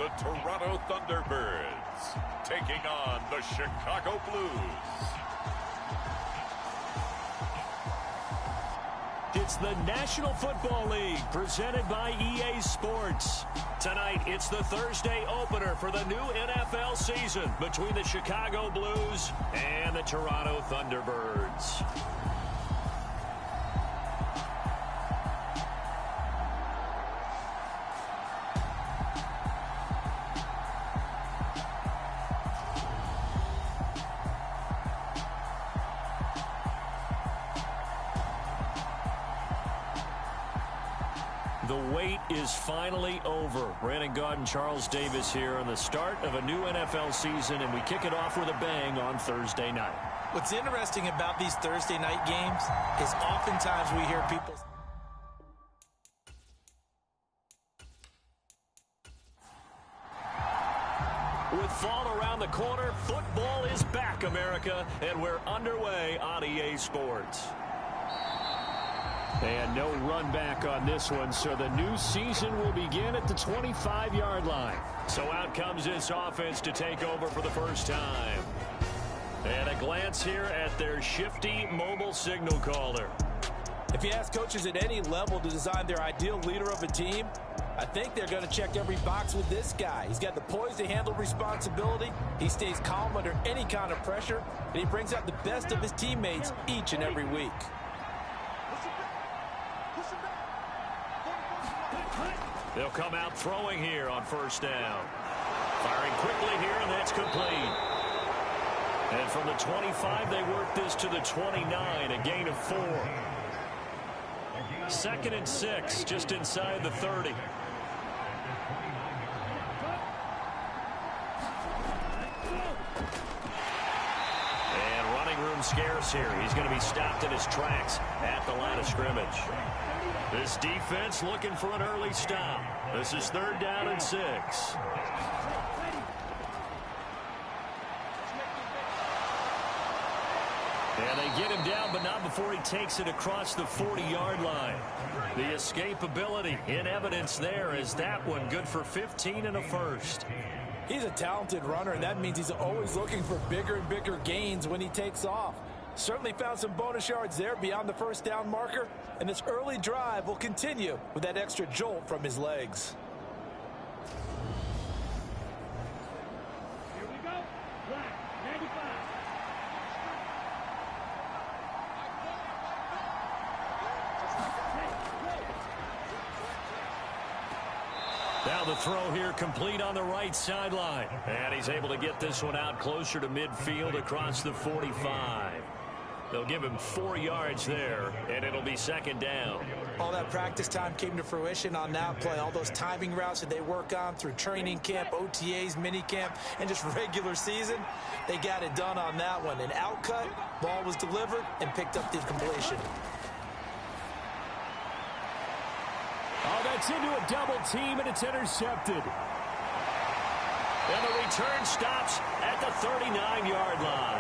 the Toronto Thunderbirds, taking on the Chicago Blues. It's the National Football League presented by EA Sports. Tonight, it's the Thursday opener for the new NFL season between the Chicago Blues and the Toronto Thunderbirds. The wait is finally over. Brandon Gaud and Charles Davis here on the start of a new NFL season, and we kick it off with a bang on Thursday night. What's interesting about these Thursday night games is oftentimes we hear people... With fall around the corner, football is back, America, and we're underway on EA Sports. And no run back on this one, so the new season will begin at the 25-yard line. So out comes this offense to take over for the first time. And a glance here at their shifty mobile signal caller. If you ask coaches at any level to design their ideal leader of a team, I think they're going to check every box with this guy. He's got the poise to handle responsibility. He stays calm under any kind of pressure, and he brings out the best of his teammates each and every week. They'll come out throwing here on first down. Firing quickly here, and that's complete. And from the 25, they work this to the 29, a gain of 4. 2nd and 6, just inside the 30. And running room scarce here. He's going to be stopped in his tracks at the line of scrimmage. This defense looking for an early stop. This is 3rd down and 6. And they get him down, but not before he takes it across the 40-yard line. The escapability in evidence there is that one good for 15 and a first. He's a talented runner, and that means he's always looking for bigger and bigger gains when he takes off. Certainly found some bonus yards there beyond the first down marker, and this early drive will continue with that extra jolt from his legs. Here we go. Black, 95. Now the throw here complete on the right sideline. And he's able to get this one out closer to midfield across the 45. They'll give him 4 yards there, and it'll be 2nd down. All that practice time came to fruition on that play. All those timing routes that they work on through training camp, OTAs, minicamp, and just regular season, they got it done on that one. An outcut, ball was delivered, and picked up the completion. Oh, that's into a double team, and it's intercepted. And the return stops at the 39-yard line.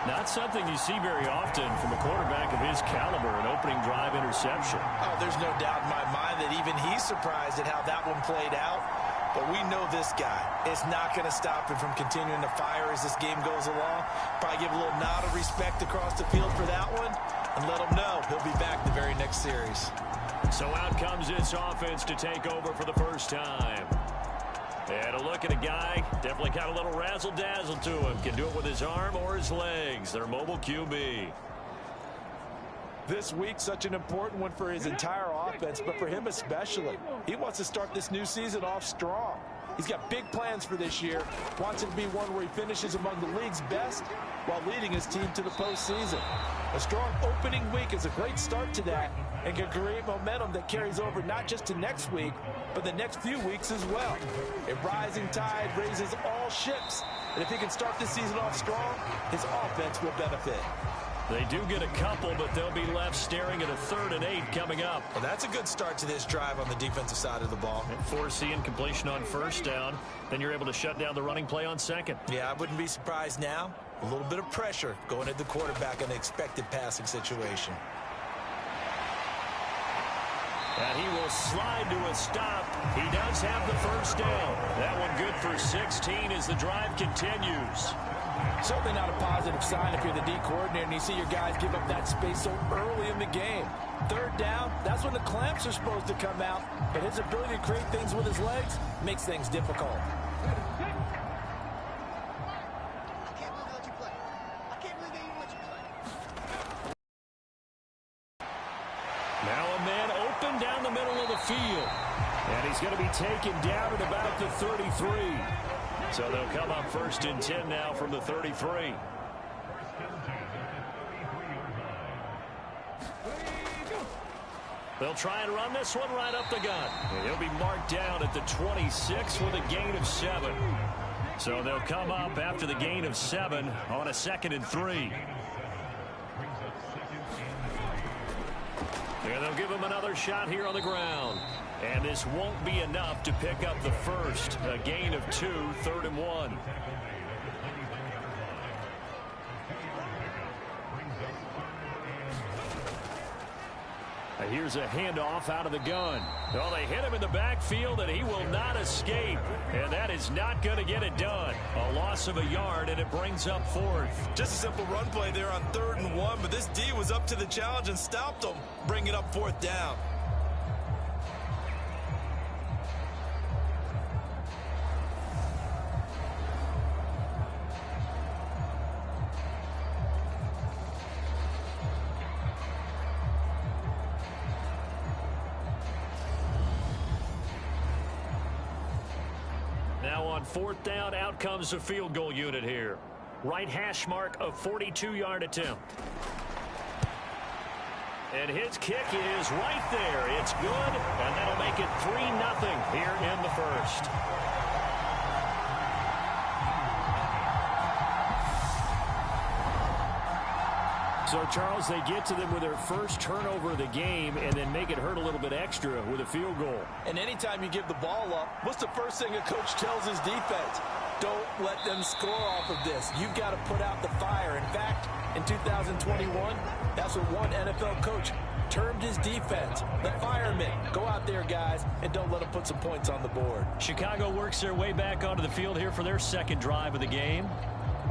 Not something you see very often from a quarterback of his caliber, an opening drive interception. Oh, there's no doubt in my mind that even he's surprised at how that one played out. But we know this guy is not going to stop him from continuing to fire as this game goes along. Probably give a little nod of respect across the field for that one and let him know he'll be back the very next series. So out comes this offense to take over for the first time. And a look at a guy, definitely got a little razzle-dazzle to him. Can do it with his arm or his legs. Their mobile QB. This week, such an important one for his entire offense, but for him especially. He wants to start this new season off strong. He's got big plans for this year. Wants it to be one where he finishes among the league's best while leading his team to the postseason. A strong opening week is a great start to that and can create momentum that carries over not just to next week, but the next few weeks as well. A rising tide raises all ships, and if he can start this season off strong, his offense will benefit. They do get a couple, but they'll be left staring at a 3rd and 8 coming up. Well, that's a good start to this drive on the defensive side of the ball. And foreseeing completion on first down, then you're able to shut down the running play on 2nd. Yeah, I wouldn't be surprised now. A little bit of pressure going at the quarterback in an expected passing situation. And he will slide to a stop. He does have the first down. That one good for 16 as the drive continues. Certainly not a positive sign if you're the D coordinator and you see your guys give up that space so early in the game. Third down, that's when the clamps are supposed to come out. But his ability to create things with his legs makes things difficult. Now a man open down the middle of the field. And he's going to be taken down at about the 33. So they'll come up 1st and 10 now from the 33. They'll try and run this one right up the gut. And he'll be marked down at the 26 with a gain of 7. So they'll come up after the gain of 7 on a 2nd and 3. And they'll give him another shot here on the ground. And this won't be enough to pick up the first. A gain of 2, 3rd and 1. Here's a handoff out of the gun. Well, they hit him in the backfield, and he will not escape. And that is not going to get it done. A loss of a yard, and it brings up 4th. Just a simple run play there on 3rd and 1, but this D was up to the challenge and stopped him, bringing up 4th down. Now on 4th down, out comes the field goal unit here. Right hash mark of 42-yard attempt. And his kick is right there. It's good, and that'll make it 3-0 here in the first. So, Charles, they get to them with their first turnover of the game and then make it hurt a little bit extra with a field goal. And anytime you give the ball up, what's the first thing a coach tells his defense? Don't let them score off of this. You've got to put out the fire. In fact, in 2021, that's what one NFL coach termed his defense. The firemen. Go out there, guys, and don't let them put some points on the board. Chicago works their way back onto the field here for their second drive of the game.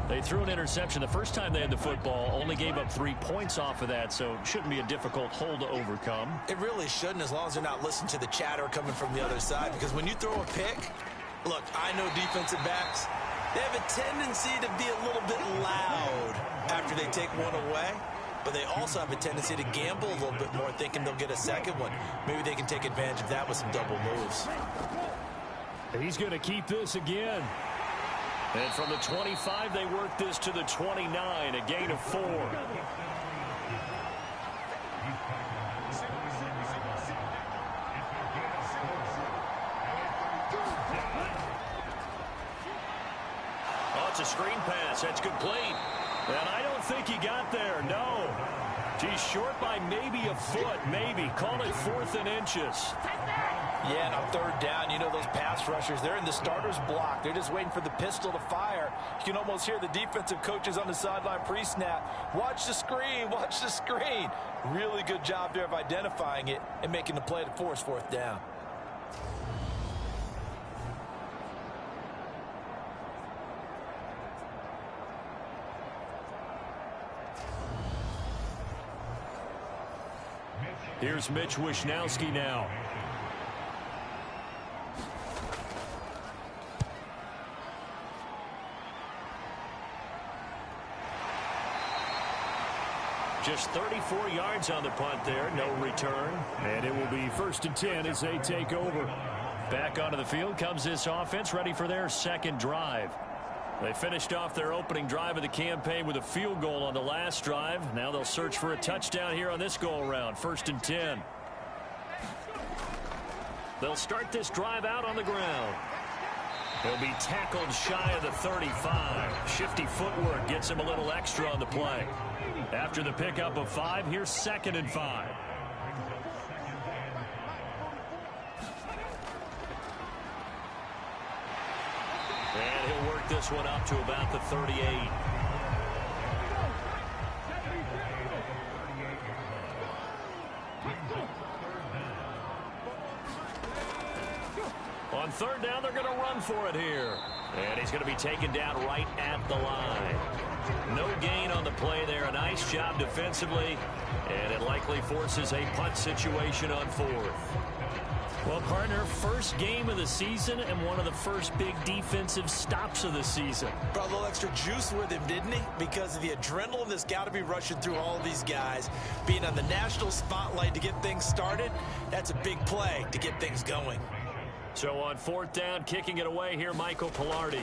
They threw an interception the first time they had the football, only gave up 3 points off of that, so it shouldn't be a difficult hole to overcome. It really shouldn't, as long as they're not listening to the chatter coming from the other side, because when you throw a pick, look, I know defensive backs, they have a tendency to be a little bit loud after they take one away, but they also have a tendency to gamble a little bit more, thinking they'll get a second one. Maybe they can take advantage of that with some double moves. He's going to keep this again. And from the 25, they work this to the 29, a gain of 4. Oh, it's a screen pass. That's complete. And I don't think he got there. No. He's short by maybe a foot, maybe. Call it 4th and inches. Yeah, and on 3rd down, you know those pass rushers, they're in the starter's block. They're just waiting for the pistol to fire. You can almost hear the defensive coaches on the sideline pre-snap. Watch the screen, watch the screen. Really good job there of identifying it and making the play to force 4th down. Here's Mitch Wishnowski now. Just 34 yards on the punt there, no return. And it will be 1st and 10 as they take over. Back onto the field comes this offense, ready for their second drive. They finished off their opening drive of the campaign with a field goal on the last drive. Now they'll search for a touchdown here on this go-around, 1st and 10. They'll start this drive out on the ground. He'll be tackled shy of the 35. Shifty footwork gets him a little extra on the play. After the pickup of 5, here's 2nd and 5. And he'll work this one up to about the 38. to run for it here. And he's going to be taken down right at the line. No gain on the play there. A nice job defensively. And it likely forces a punt situation on fourth. Well, partner, first game of the season and one of the first big defensive stops of the season. Brought a little extra juice with him, didn't he? Because of the adrenaline that's got to be rushing through all of these guys. Being on the national spotlight to get things started, that's a big play to get things going. So on fourth down, kicking it away here, Michael Pilardi.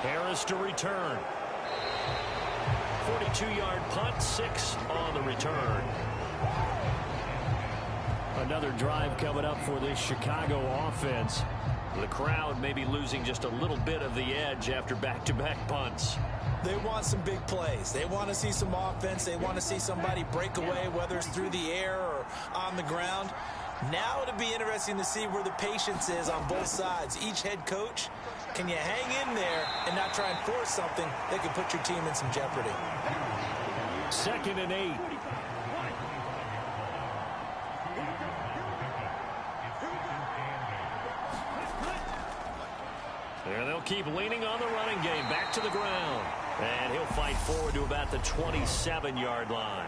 Harris to return. 42-yard punt, 6 on the return. Another drive coming up for this Chicago offense. The crowd may be losing just a little bit of the edge after back-to-back punts. They want some big plays. They want to see some offense. They want to see somebody break away, whether it's through the air or on the ground. Now it'll be interesting to see where the patience is on both sides. Each head coach, can you hang in there and not try and force something that could put your team in some jeopardy? 2nd and 8. And they'll keep leaning on the running game. Back to the ground. And he'll fight forward to about the 27-yard line.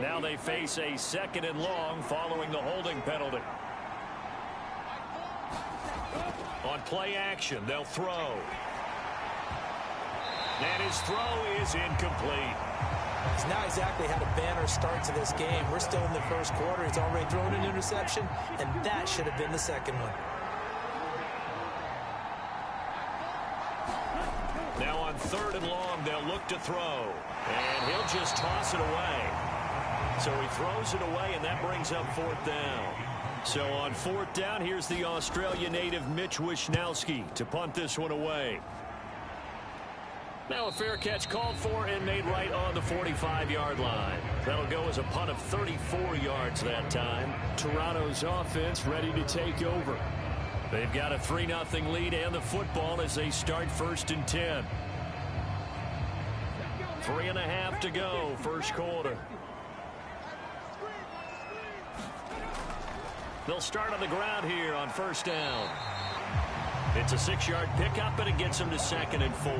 Now they face a 2nd and long following the holding penalty. On play action, they'll throw. And his throw is incomplete. He's not exactly had a banner start to this game. We're still in the first quarter. He's already thrown an interception, and that should have been the second one. Now on 3rd and long, they'll look to throw. And he'll just toss it away. So he throws it away, and that brings up 4th down. So on 4th down, here's the Australia native Mitch Wishnowsky to punt this one away. Now a fair catch called for and made right on the 45-yard line. That'll go as a punt of 34 yards that time. Toronto's offense ready to take over. They've got a 3-0 lead and the football as they start 1st and 10. 3.5 to go, first quarter. They'll start on the ground here on 1st down. It's a 6-yard pickup, and it gets them to 2nd and 4.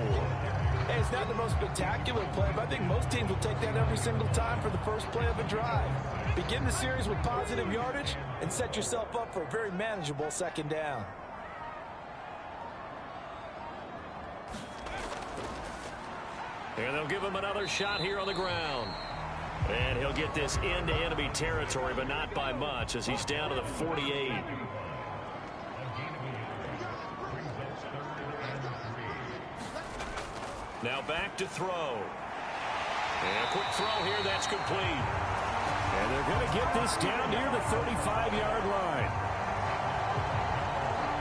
Hey, it's not the most spectacular play, but I think most teams will take that every single time for the first play of a drive. Begin the series with positive yardage and set yourself up for a very manageable 2nd down. And they'll give him another shot here on the ground. And he'll get this into enemy territory, but not by much as he's down to the 48. Now back to throw. And a quick throw here, that's complete. And they're going to get this down near the 35-yard line.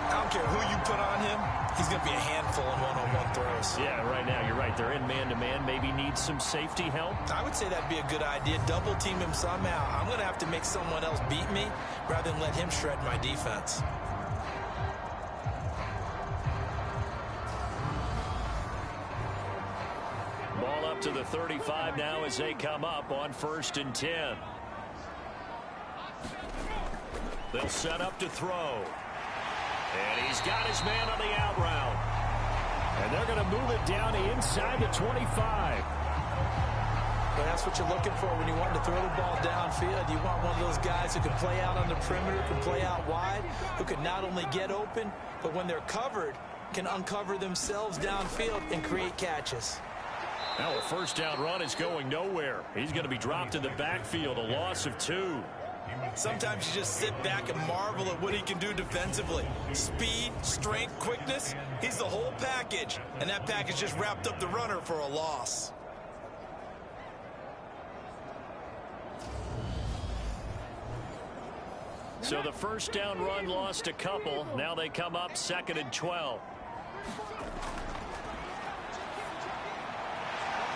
I don't care who you put on him, he's going to be a handful in one-on-one throws. Yeah, right now you're right. They're in man-to-man. Maybe needs some safety help. I would say that'd be a good idea. Double team him somehow. I'm going to have to make someone else beat me rather than let him shred my defense. Ball up to the 35 now as they come up on 1st and 10. They'll set up to throw. And he's got his man on the out route. And they're going to move it down inside the 25. But that's what you're looking for when you want to throw the ball downfield. You want one of those guys who can play out on the perimeter, can play out wide, who can not only get open, but when they're covered, can uncover themselves downfield and create catches. Now a 1st down run is going nowhere. He's going to be dropped in the backfield, a loss of 2. Sometimes you just sit back and marvel at what he can do defensively. Speed, strength, quickness, he's the whole package. And that package just wrapped up the runner for a loss. So the 1st down run lost a couple. Now they come up 2nd and 12.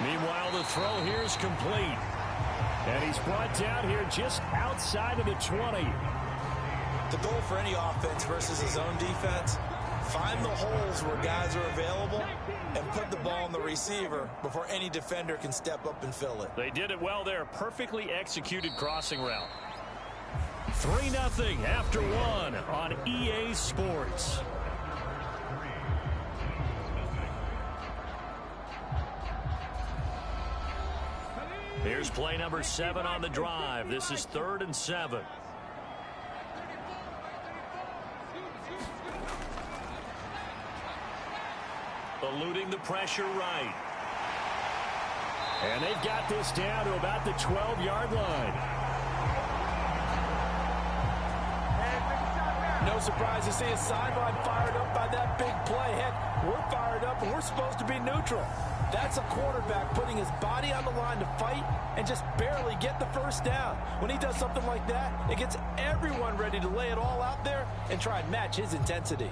Meanwhile, the throw here is complete. And he's brought down here just outside of the 20. The goal for any offense versus his own defense Find the holes where guys are available and put the ball on the receiver before any defender can step up and fill it. They did it well there. Perfectly executed crossing route. 3-0 after one on EA Sports. Here's play number 7 on the drive. This is 3rd and 7. Eluding the pressure right. And they've got this down to about the 12-yard line. No surprise to see a sideline fired up by that big play. Heck, we're fired up and we're supposed to be neutral. That's a quarterback putting his body on the line to fight and just barely get the first down. When he does something like that, it gets everyone ready to lay it all out there and try and match his intensity.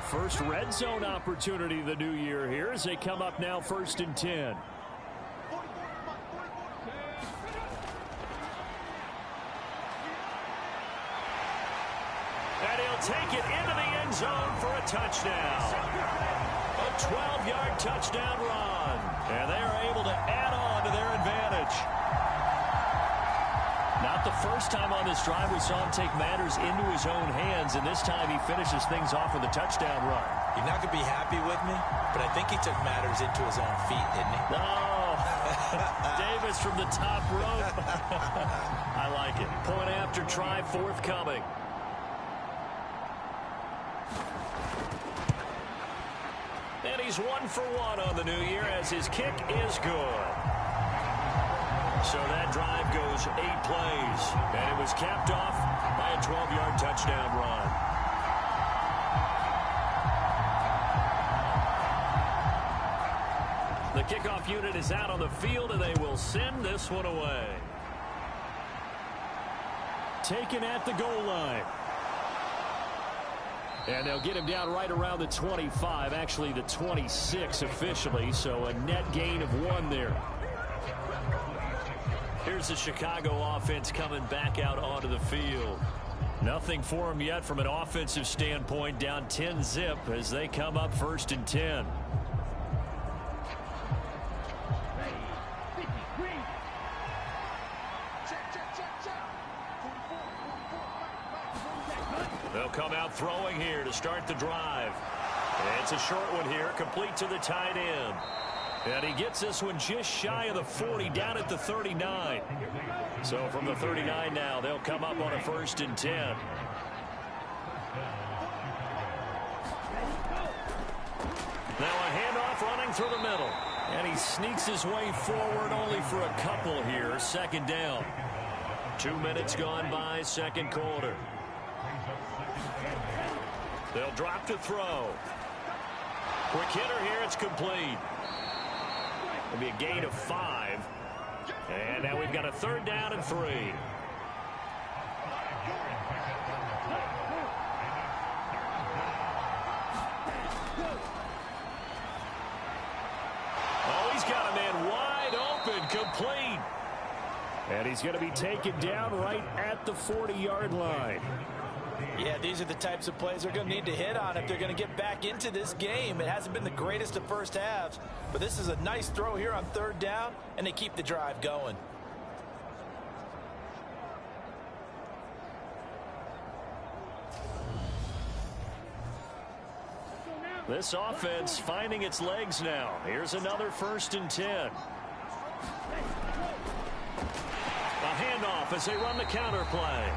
First red zone opportunity of the new year here as they come up now 1st and 10. And he'll take it into the end zone for a touchdown. A 12-yard touchdown run. And they are able to add on to their advantage. Not the first time on this drive we saw him take matters into his own hands, and this time he finishes things off with a touchdown run. You're not going to be happy with me, but I think he took matters into his own feet, didn't he? No. Davis from the top rope. I like it. Point after try forthcoming. And he's 1 for 1 on the new year as his kick is good. So that drive goes 8 plays, and it was capped off by a 12-yard touchdown run. The kickoff unit is out on the field, and they will send this one away. Taken at the goal line. And they'll get him down right around the 25, actually the 26 officially, so a net gain of 1 there. Here's the Chicago offense coming back out onto the field. Nothing for them yet from an offensive standpoint, down 10-zip as they come up 1st and 10. They'll come out throwing here to start the drive. It's a short one here, complete to the tight end. And he gets this one just shy of the 40, down at the 39. So from the 39 now, they'll come up on a 1st and 10. Now a handoff running through the middle. And he sneaks his way forward only for a couple here. 2nd down. 2 minutes gone by, 2nd quarter. They'll drop to throw. Quick hitter here, it's complete. It'll be a gain of 5. And now we've got a 3rd down and 3. Oh, he's got a man wide open, complete. And he's going to be taken down right at the 40-yard line. Yeah, these are the types of plays they're going to need to hit on if they're going to get back into this game. It hasn't been the greatest of first halves, but this is a nice throw here on 3rd down, and they keep the drive going. This offense finding its legs now. Here's another 1st and 10. A handoff as they run the counter play.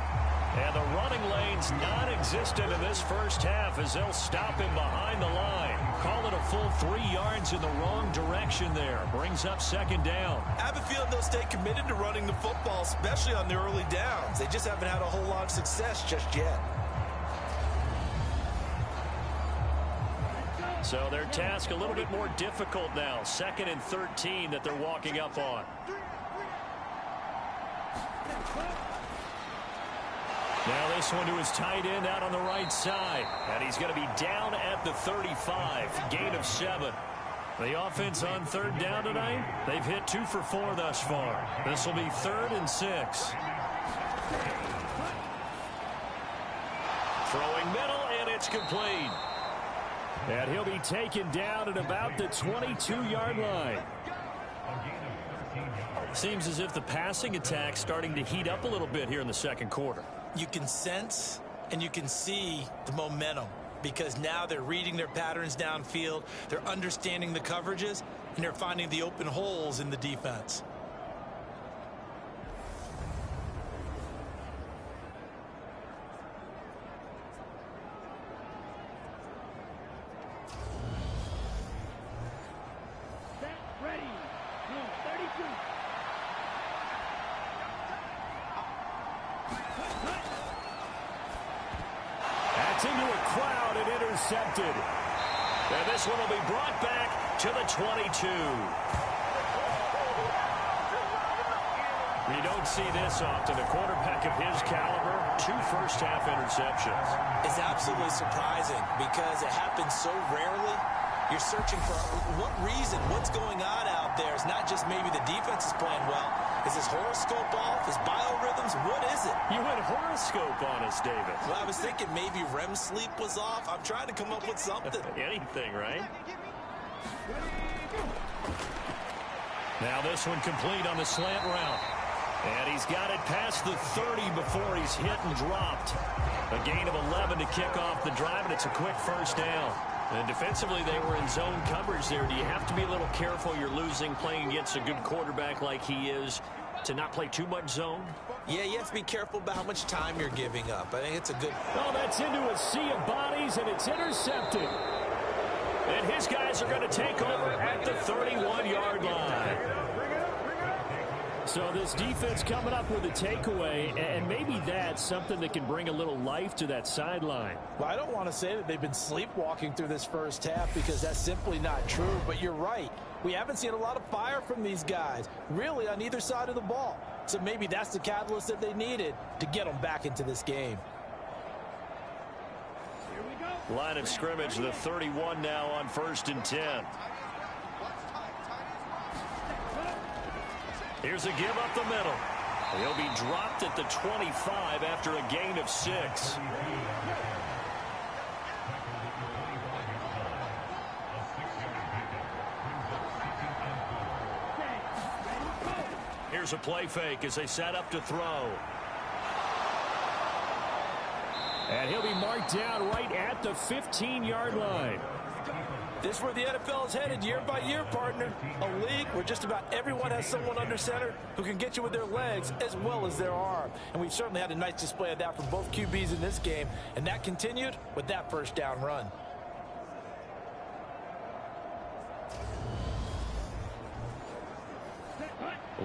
And the running lane's non-existent in this first half as they'll stop him behind the line. Call it a full 3 yards in the wrong direction there. Brings up 2nd down. I have a feeling they'll stay committed to running the football, especially on the early downs. They just haven't had a whole lot of success just yet. So their task a little bit more difficult now. 2nd and 13 that they're walking up on. Now this one to his tight end out on the right side. And he's going to be down at the 35. Gain of 7. The offense on third down tonight, they've hit 2 for 4 thus far. This will be 3rd and 6. Throwing middle, and it's complete. And he'll be taken down at about the 22-yard line. Seems as if the passing attack's starting to heat up a little bit here in the second quarter. You can sense and you can see the momentum because now they're reading their patterns downfield, they're understanding the coverages, and they're finding the open holes in the defense. Into a crowd and intercepted. And this one will be brought back to the 22. You don't see this often. A quarterback of his caliber, 2 first-half interceptions. It's absolutely surprising because it happens so rarely. You're searching for what reason, what's going on out there. It's not just maybe the defense is playing well. Is his horoscope off? His biorhythms? What is it? You went horoscope on us, David. Well, I was thinking maybe REM sleep was off. I'm trying to come up with something. Anything, right? Now this one complete on the slant route. And he's got it past the 30 before he's hit and dropped. A gain of 11 to kick off the drive, and it's a quick first down. And defensively, they were in zone coverage there. Do you have to be a little careful you're losing playing against a good quarterback like he is to not play too much zone? Yeah, you have to be careful about how much time you're giving up. I think it's a good... Oh, that's into a sea of bodies, and it's intercepted. And his guys are going to take over at the 31-yard line. So this defense coming up with a takeaway, and maybe that's something that can bring a little life to that sideline. Well, I don't want to say that they've been sleepwalking through this first half because that's simply not true, but you're right. We haven't seen a lot of fire from these guys, really on either side of the ball. So maybe that's the catalyst that they needed to get them back into this game. Line of scrimmage, the 31 now on 1st and 10. Here's a give up the middle. He'll be dropped at the 25 after a gain of 6. Here's a play fake as they set up to throw. And he'll be marked down right at the 15-yard line. This is where the NFL is headed year by year, partner. A league where just about everyone has someone under center who can get you with their legs as well as their arm. And we've certainly had a nice display of that from both QBs in this game. And that continued with that first down run.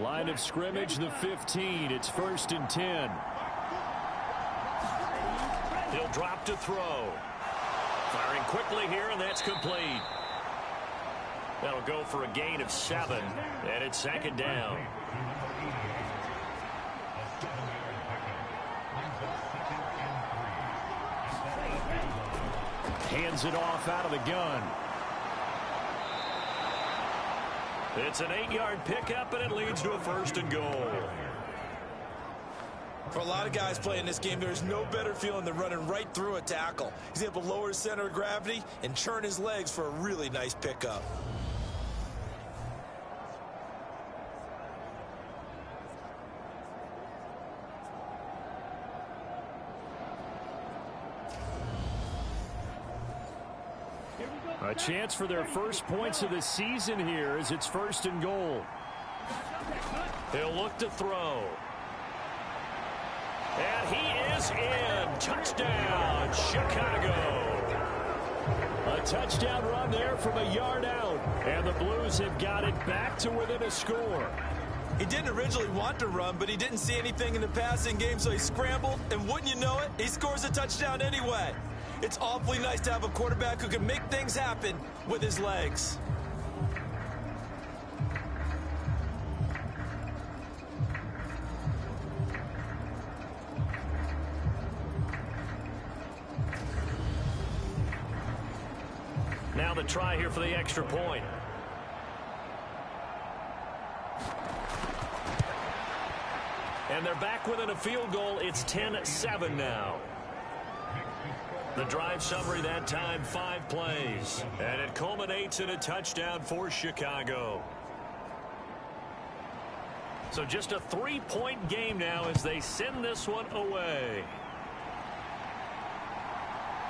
Line of scrimmage, the 15. It's 1st and 10. He'll drop to throw. Firing quickly here, and that's complete. That'll go for a gain of 7, and it's 2nd down. Hands it off out of the gun. It's an 8-yard pickup, and it leads to a 1st and goal. For a lot of guys playing this game, there's no better feeling than running right through a tackle. He's able to lower his center of gravity and churn his legs for a really nice pickup. A chance for their first points of the season here as it's 1st and goal. He'll look to throw. And he is in. Touchdown, Chicago. A touchdown run there from a yard out. And the Blues have got it back to within a score. He didn't originally want to run, but he didn't see anything in the passing game, so he scrambled. And wouldn't you know it, he scores a touchdown anyway. It's awfully nice to have a quarterback who can make things happen with his legs. Now the try here for the extra point. And they're back within a field goal. It's 10-7 now. The drive summary that time, 5 plays. And it culminates in a touchdown for Chicago. So just a 3-point game now as they send this one away.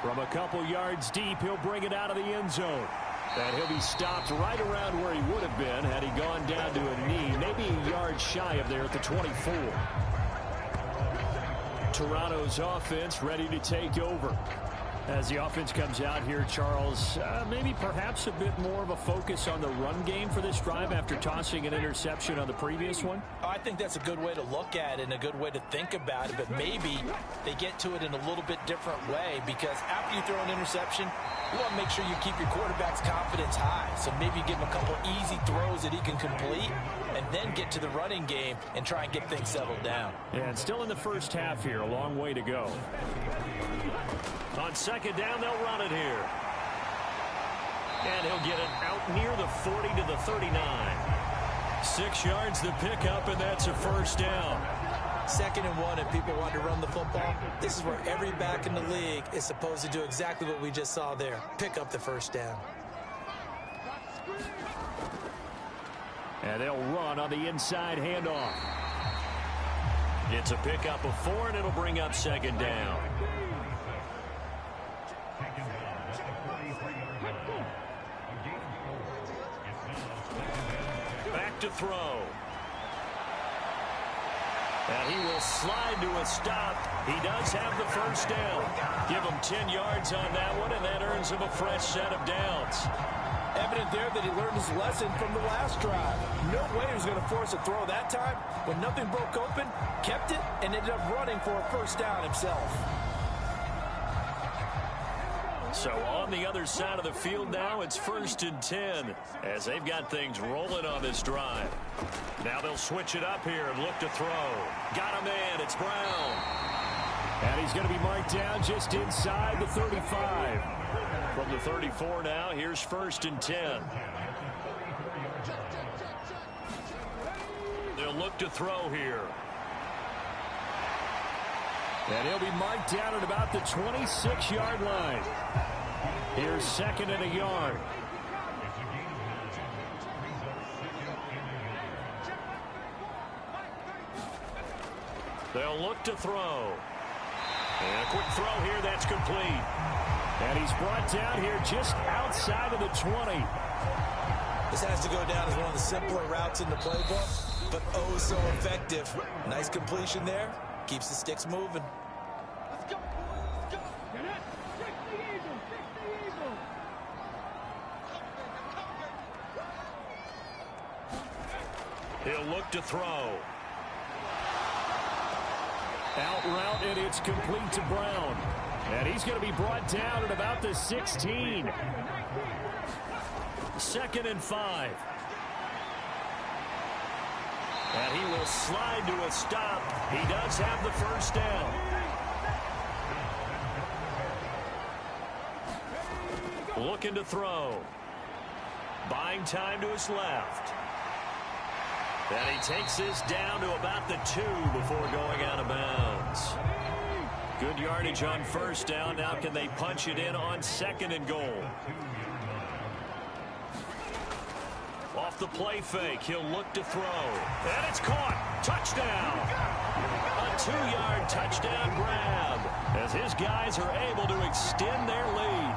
From a couple yards deep, he'll bring it out of the end zone. And he'll be stopped right around where he would have been had he gone down to a knee, maybe a yard shy of there at the 24. Toronto's offense ready to take over. As the offense comes out here, Charles, maybe perhaps a bit more of a focus on the run game for this drive after tossing an interception on the previous one? I think that's a good way to look at it and a good way to think about it, but maybe they get to it in a little bit different way, because after you throw an interception, you want to make sure you keep your quarterback's confidence high. So maybe you give him a couple easy throws that he can complete and then get to the running game and try and get things settled down. And still in the first half here, a long way to go. On second down, they'll run it here. And he'll get it out near the 40 to the 39. 6 yards the pickup, and that's a first down. 2nd and 1, and people want to run the football. This is where every back in the league is supposed to do exactly what we just saw there. Pick up the first down. And they'll run on the inside handoff. It's a pickup of 4, and it'll bring up second down. Back to throw. And he will slide to a stop. He does have the first down. Give him 10 yards on that one, and that earns him a fresh set of downs. Evident there that he learned his lesson from the last drive. No way he was going to force a throw that time. When nothing broke open, kept it, and ended up running for a first down himself. So on the other side of the field now, it's 1st and 10 as they've got things rolling on this drive. Now they'll switch it up here and look to throw. Got a man. It's Brown. And he's going to be marked down just inside the 35. From the 34 now, here's 1st and 10. They'll look to throw here. And he'll be marked down at about the 26-yard line. Here's 2nd and a yard. They'll look to throw. And a quick throw here, that's complete. And he's brought down here just outside of the 20. This has to go down as one of the simpler routes in the playbook, but oh so effective. Nice completion there. Keeps the sticks moving. Let's go. Let's go. Fix the eagle. Fix the eagle. He'll look to throw. Out route, and it's complete to Brown. And he's going to be brought down at about the 16. 2nd and 5. And he will slide to a stop. He does have the first down. Looking to throw. Buying time to his left. And he takes this down to about the 2 before going out of bounds. Good yardage on first down. Now can they punch it in on 2nd and goal? Off the play fake, he'll look to throw. And it's caught. Touchdown. A 2-yard touchdown grab as his guys are able to extend their lead.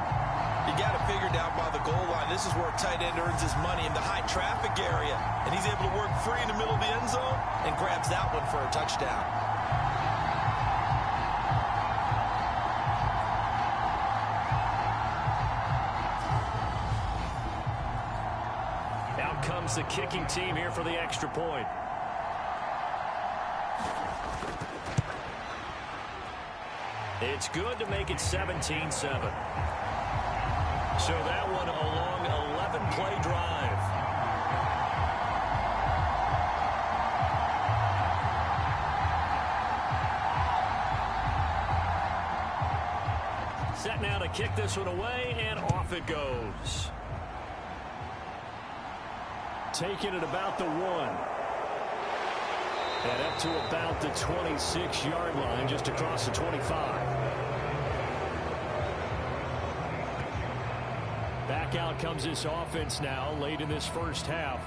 You got to figure down by the goal line. This is where a tight end earns his money, in the high traffic area. And he's able to work free in the middle of the end zone and grabs that one for a touchdown. Out comes the kicking team here for the extra point. It's good to make it 17-7. So that one a long 11-play drive. Set now to kick this one away, and off it goes. Taken at about the 1. And up to about the 26-yard line, just across the 25. Back out comes this offense now late in this first half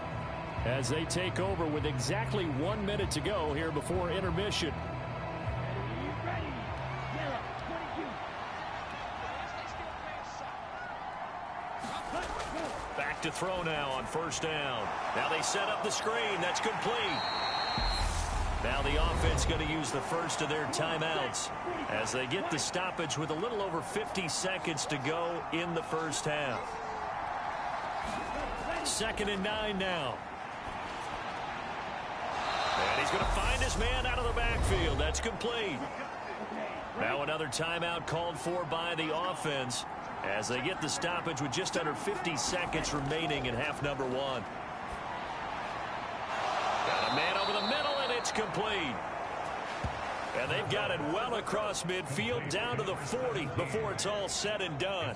as they take over with exactly 1 minute to go here before intermission. Back to throw now on first down. Now they set up the screen. That's complete. Now the offense going to use the first of their timeouts as they get the stoppage with a little over 50 seconds to go in the first half. 2nd and 9 now. And he's going to find his man out of the backfield. That's complete. Now another timeout called for by the offense as they get the stoppage with just under 50 seconds remaining in half number 1. Got a man over the middle, and it's complete. And they've got it well across midfield down to the 40 before it's all said and done.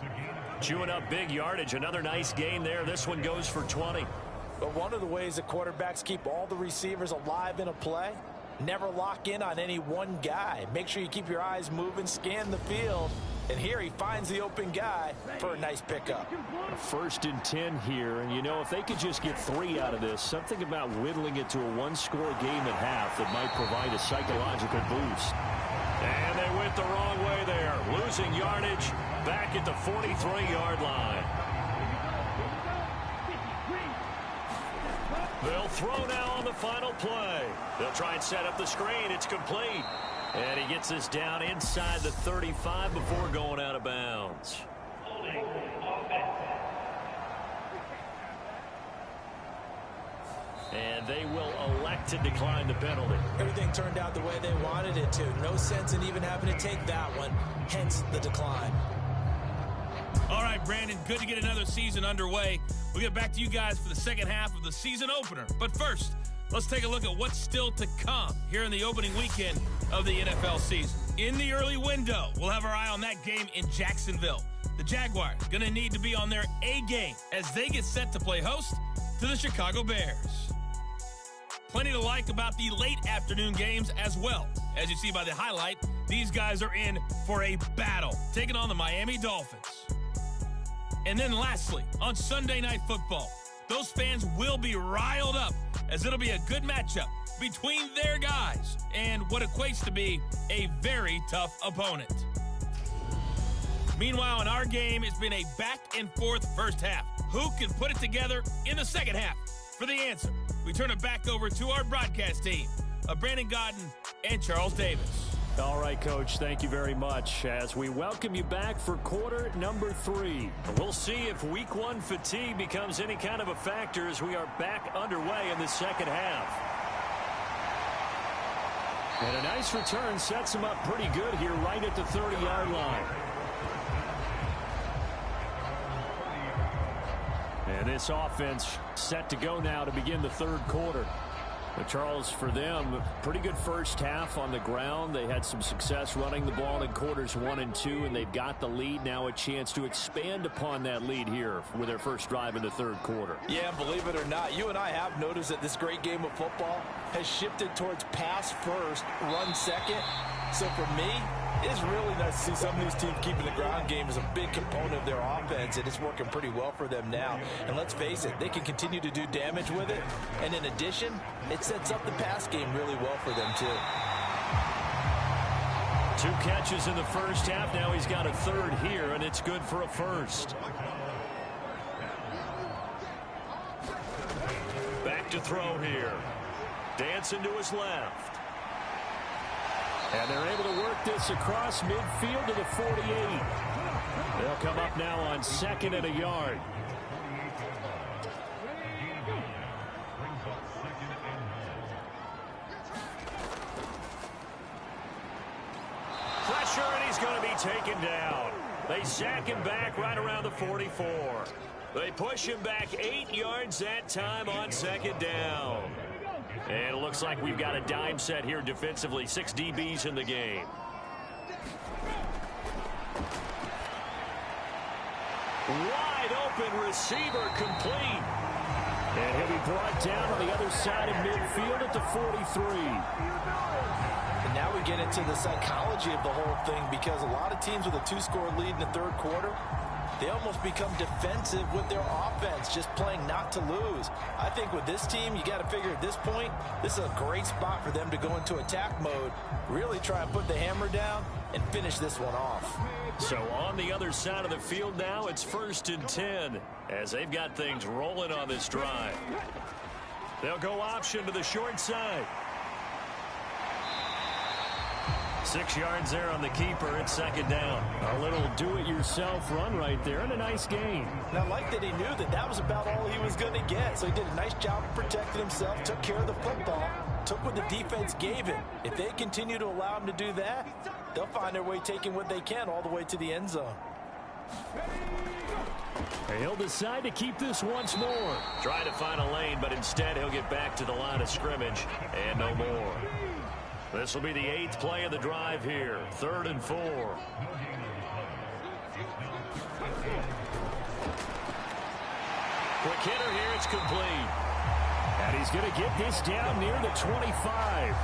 Chewing up big yardage. Another nice gain there. This one goes for 20. But one of the ways that quarterbacks keep all the receivers alive in a play, never lock in on any one guy. Make sure you keep your eyes moving, scan the field. And here he finds the open guy for a nice pickup. 1st and 10 here. And, you know, if they could just get 3 out of this, something about whittling it to a one-score game at half that might provide a psychological boost. And they went the wrong way there. Losing yardage back at the 43-yard line. They'll throw now on the final play. They'll try and set up the screen. It's complete. And he gets this down inside the 35 before going out of bounds. And they will elect to decline the penalty. Everything turned out the way they wanted it to. No sense in even having to take that one. Hence the decline. All right, Brandon, good to get another season underway. We'll get back to you guys for the second half of the season opener. But first, let's take a look at what's still to come here in the opening weekend of the NFL season. In the early window, we'll have our eye on that game in Jacksonville. The Jaguars going to need to be on their A game as they get set to play host to the Chicago Bears. Plenty to like about the late afternoon games as well. As you see by the highlight, these guys are in for a battle, taking on the Miami Dolphins. And then lastly, on Sunday Night Football, those fans will be riled up as it'll be a good matchup between their guys and what equates to be a very tough opponent. Meanwhile, in our game, it's been a back-and-forth first half. Who can put it together in the second half? For the answer, we turn it back over to our broadcast team of Brandon Godden and Charles Davis. All right, Coach, thank you very much as we welcome you back for quarter number 3. We'll see if week 1 fatigue becomes any kind of a factor as we are back underway in the second half. And a nice return sets them up pretty good here right at the 30-yard line. And this offense set to go now to begin the third quarter. But Charles, for them, pretty good first half on the ground. They had some success running the ball in quarters 1 and 2, and they've got the lead. Now a chance to expand upon that lead here with their first drive in the third quarter. Yeah, believe it or not, you and I have noticed that this great game of football has shifted towards pass first, run second. So for me, it's really nice to see some of these teams keeping the ground game as a big component of their offense, and it's working pretty well for them now. And let's face it, they can continue to do damage with it. And in addition, it sets up the pass game really well for them, too. 2 catches in the first half. Now he's got a third here, and it's good for a first. Back to throw here. Dancing to his left. And they're able to work this across midfield to the 48. They'll come up now on 2nd and a yard. Pressure, and he's going to be taken down. They sack him back right around the 44. They push him back 8 yards that time on 2nd down. And it looks like we've got a dime set here defensively. 6 DBs in the game. Wide open receiver complete. And he'll be brought down on the other side of midfield at the 43. And now we get into the psychology of the whole thing, because a lot of teams with a 2-score lead in the third quarter, they almost become defensive with their offense, just playing not to lose. I think with this team, you got to figure at this point, this is a great spot for them to go into attack mode, really try and put the hammer down and finish this one off. So on the other side of the field now, it's 1st and 10 as they've got things rolling on this drive. They'll go option to the short side. 6 yards there on the keeper. It's 2nd down. A little do-it-yourself run right there and a nice gain. And I like that he knew that that was about all he was going to get. So he did a nice job of protecting himself, took care of the football, took what the defense gave him. If they continue to allow him to do that, they'll find their way taking what they can all the way to the end zone. He'll decide to keep this once more. Trying to find a lane, but instead he'll get back to the line of scrimmage and no more. This will be the 8th play of the drive here. 3rd and 4. Quick hitter here. It's complete. And he's going to get this down near the 25.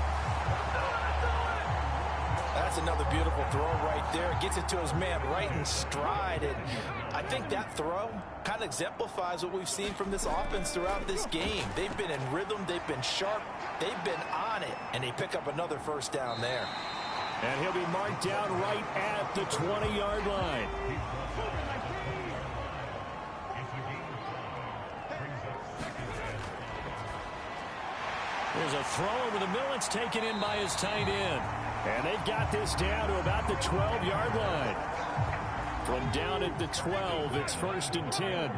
That's another beautiful throw right there. Gets it to his man right in stride. And I think that throw kind of exemplifies what we've seen from this offense throughout this game. They've been in rhythm. They've been sharp. They've been on it. And they pick up another 1st down there. And he'll be marked down right at the 20-yard line. There's a throw over the middle. It's taken in by his tight end. And they've got this down to about the 12-yard line. From down at the 12, it's 1st and 10.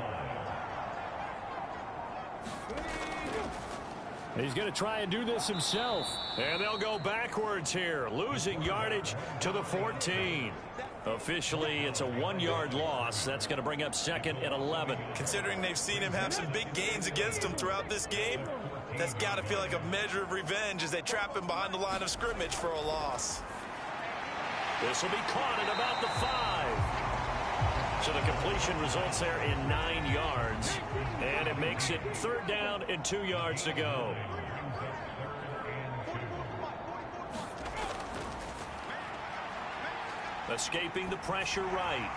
He's going to try and do this himself. And they'll go backwards here, losing yardage to the 14. Officially, it's a 1-yard loss. That's going to bring up 2nd and 11. Considering they've seen him have some big gains against them throughout this game, that's got to feel like a measure of revenge as they trap him behind the line of scrimmage for a loss. This will be caught at about the 5. So the completion results there in 9 yards. And it makes it 3rd down and 2 yards to go. Escaping the pressure right.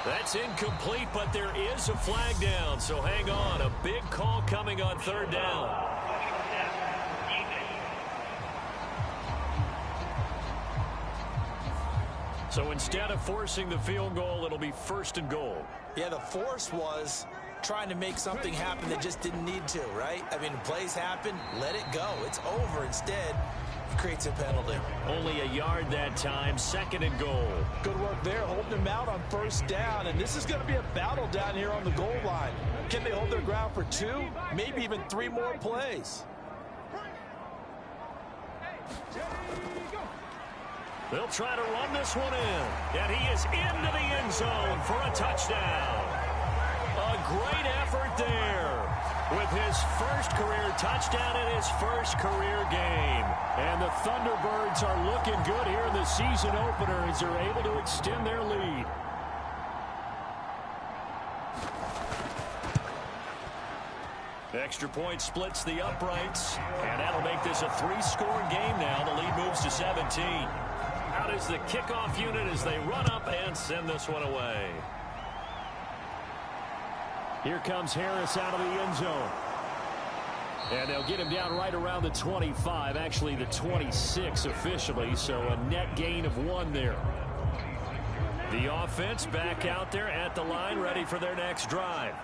That's incomplete, but there is a flag down. So hang on. A big call coming on 3rd down. So instead of forcing the field goal, it'll be 1st and goal. Yeah, the force was trying to make something happen that just didn't need to, right? I mean, plays happen, let it go. It's over. Instead, it creates a penalty. Only a yard that time, 2nd and goal. Good work there, holding him out on 1st down. And this is going to be a battle down here on the goal line. Can they hold their ground for 2, maybe even 3 more plays? They'll try to run this one in. And he is into the end zone for a touchdown. A great effort there with his 1st career touchdown in his 1st career game. And the Thunderbirds are looking good here in the season opener as they're able to extend their lead. Extra point splits the uprights. And that'll make this a 3-score game now. The lead moves to 17. Out is the kickoff unit as they run up and send this one away. Here comes Harris out of the end zone. And they'll get him down right around the 25, actually the 26 officially, so a net gain of 1 there. The offense back out there at the line, ready for their next drive.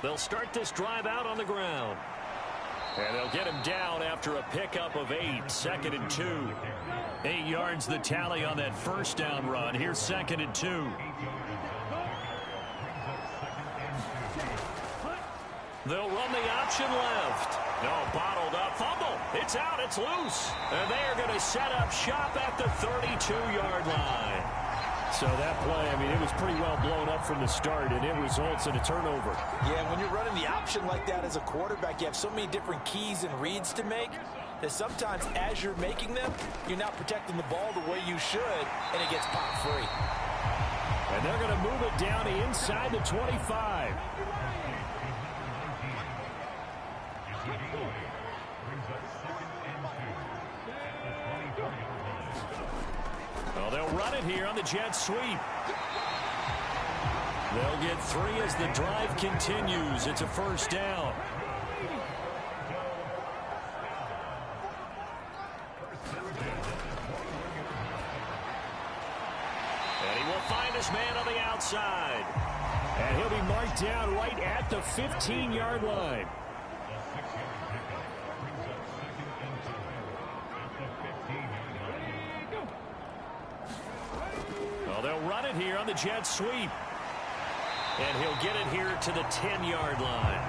They'll start this drive out on the ground. And they'll get him down after a pickup of 8, 2nd and 2. 8 yards the tally on that 1st down run. Here's 2nd and 2. They'll run the option left. No, bottled up. Fumble. It's out. It's loose. And they are going to set up shop at the 32-yard line. So that play, I mean, it was pretty well blown up from the start, and it results in a turnover. Yeah, when you're running the option like that as a quarterback, you have so many different keys and reads to make that sometimes as you're making them, you're not protecting the ball the way you should, and it gets popped free. And they're going to move it down to inside the 25. Well, they'll run it here on the jet sweep. They'll get 3 as the drive continues. It's a first down. And he will find his man on the outside. And he'll be marked down right at the 15-yard line. Well, they'll run it here on the jet sweep. And he'll get it here to the 10-yard line.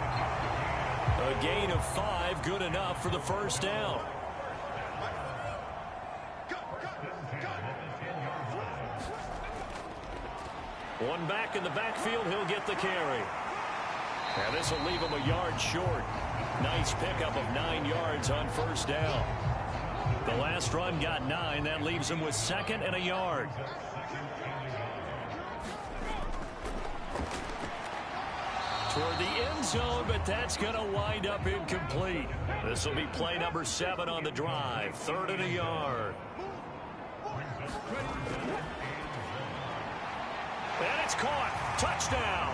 A gain of 5, good enough for the first down. One back in the backfield, he'll get the carry. And this will leave him a yard short. Nice pickup of 9 yards on first down. The last run got 9. That leaves him with 2nd and a yard. Toward the end zone, but that's going to wind up incomplete. This will be play number 7 on the drive. 3rd and a yard. And it's caught. Touchdown.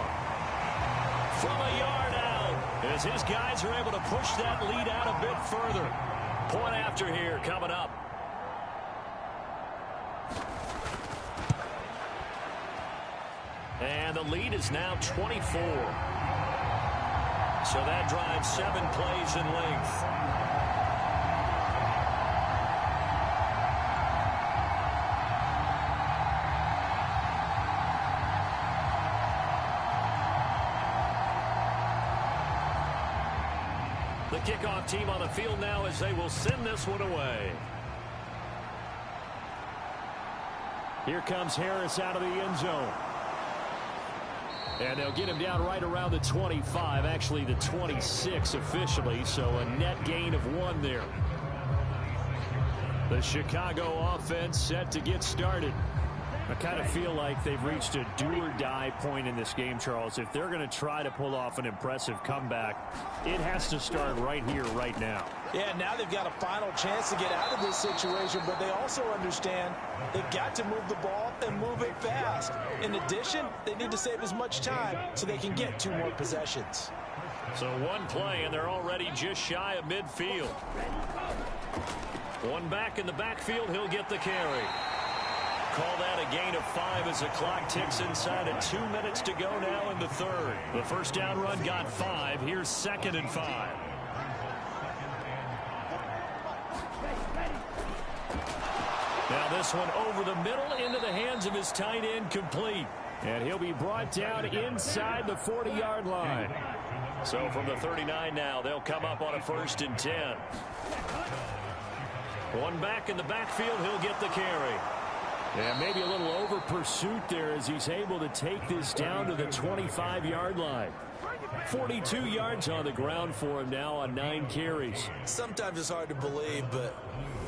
From a yard out, as his guys are able to push that lead out a bit further. Point after here coming up. And the lead is now 24. So that drives 7 plays in length. The kickoff team on the field now as they will send this one away. Here comes Harris out of the end zone. And they'll get him down right around the 25, actually the 26 officially, so a net gain of 1 there. The Chicago offense set to get started. I kind of feel like they've reached a do-or-die point in this game, Charles. If they're going to try to pull off an impressive comeback, it has to start right here, right now. Yeah, now they've got a final chance to get out of this situation, but they also understand they've got to move the ball and move it fast. In addition, they need to save as much time so they can get 2 more possessions. So 1 play, and they're already just shy of midfield. 1 back in the backfield, he'll get the carry. Call that a gain of 5 as the clock ticks inside of 2 minutes to go now in the 3rd. The first down run got 5. Here's 2nd and 5. Now this one over the middle into the hands of his tight end, complete. And he'll be brought down inside the 40-yard line. So from the 39 now, they'll come up on a 1st and 10. 1 back in the backfield, he'll get the carry. And maybe a little over pursuit there as he's able to take this down to the 25-yard line. 42 yards on the ground for him now on 9 carries. Sometimes it's hard to believe, but